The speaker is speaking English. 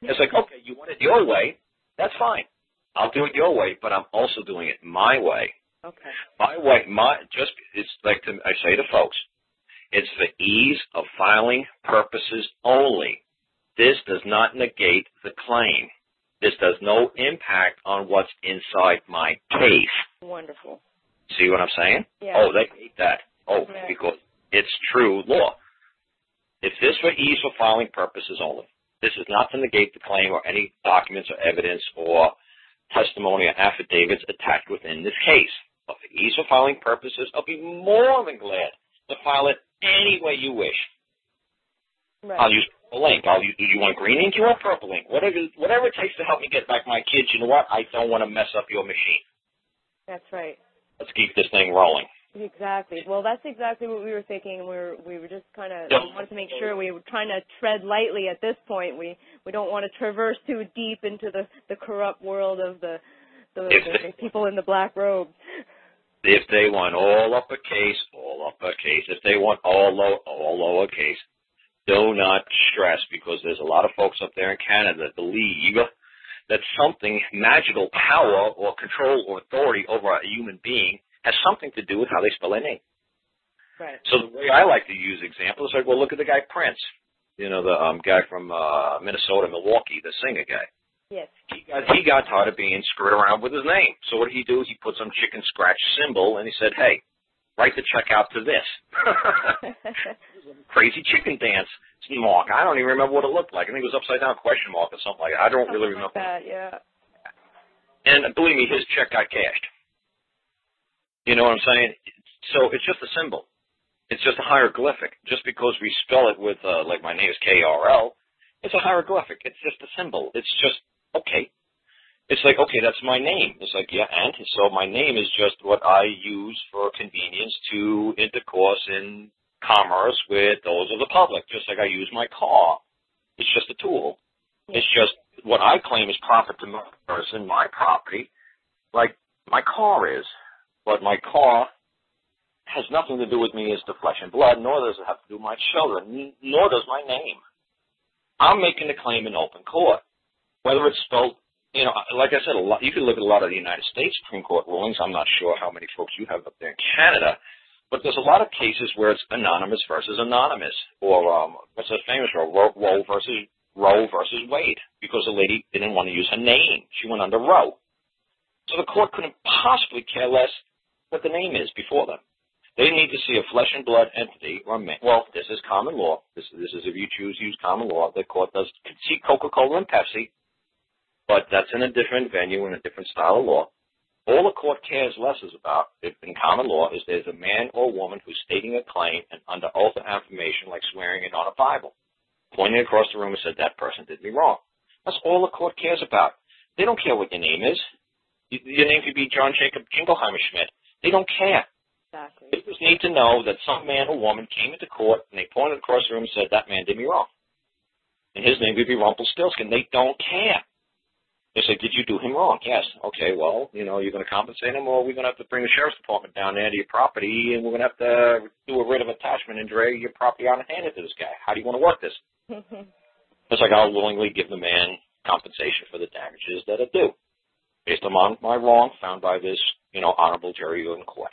It's like, okay, you want it your way, that's fine. I'll do it your way, but I'm also doing it my way. Okay. My way, it's like I say to folks, it's for ease of filing purposes only. This does not negate the claim. This does no impact on what's inside my case. Wonderful. See what I'm saying? Yeah. Oh, they hate that. Oh, Right. because it's true law. If this for ease of filing purposes only, this is not to negate the claim or any documents or evidence or testimony or affidavits attached within this case. But for ease of filing purposes, I'll be more than glad to file it any way you wish. Right. I'll use purple ink. Do you want green ink? You want purple ink? Whatever it takes to help me get back my kids. You know what? I don't want to mess up your machine. That's right. Let's keep this thing rolling. Exactly. Well, that's exactly what we were thinking. We were just kind of wanted to make sure we were trying to tread lightly at this point. We don't want to traverse too deep into the corrupt world of the people in the black robes. If they want all uppercase, all uppercase. If they want all lowercase, do not stress, because there's a lot of folks up there in Canada that believe that something magical power or control or authority over a human being has something to do with how they spell their name. Right. So the way I like to use examples, like, well, look at the guy Prince, the guy from Minnesota, Milwaukee, the singer guy. Yes. He got tired of being screwed around with his name. So what did he do? He put some chicken scratch symbol, and he said, hey, write the check out to this. Crazy chicken dance mark. I don't even remember what it looked like. I think it was upside down question mark or something like that. I don't really remember. Like that, yeah. And believe me, his check got cashed. You know what I'm saying? So it's just a symbol. It's just a hieroglyphic. Just because we spell it with, like my name is KRL, it's a hieroglyphic. It's just a symbol. It's just, okay. It's like, okay, that's my name. It's like, yeah, and so my name is just what I use for convenience to intercourse in commerce with those of the public, just like I use my car. It's just a tool. Yeah. It's just what I claim is proper to my person, my property, like my car is. But my car has nothing to do with me as the flesh and blood, nor does it have to do with my children, nor does my name. I'm making a claim in open court. Whether it's spelled, like I said, you can look at a lot of the United States Supreme Court rulings. I'm not sure how many folks you have up there in Canada, but there's a lot of cases where it's anonymous versus anonymous, or what's that famous Roe versus Wade, because the lady didn't want to use her name. She went under Roe. So the court couldn't possibly care less what the name is before them. They need to see a flesh and blood entity, or this is common law. This is if you choose to use common law. The court does see Coca-Cola and Pepsi, but that's in a different venue and a different style of law. All the court cares less is about, if in common law, is there's a man or woman who's stating a claim and under oath of affirmation, like swearing it on a Bible, pointing across the room and said, that person did me wrong. That's all the court cares about. They don't care what your name is. Your name could be John Jacob Jingleheimer Schmidt. They don't care. Exactly. They just need to know that some man or woman came into court and they pointed across the room and said, that man did me wrong. And his name would be Rumpelstiltskin. They don't care. They say, did you do him wrong? Yes. Okay, well, you're going to compensate him, or we're going to have to bring the sheriff's department down there to your property, and we're going to have to do a writ of attachment and drag your property out and hand it to this guy. How do you want to work this? It's like I'll willingly give the man compensation for the damages that are due, based on my wrong found by this, honorable jury in court.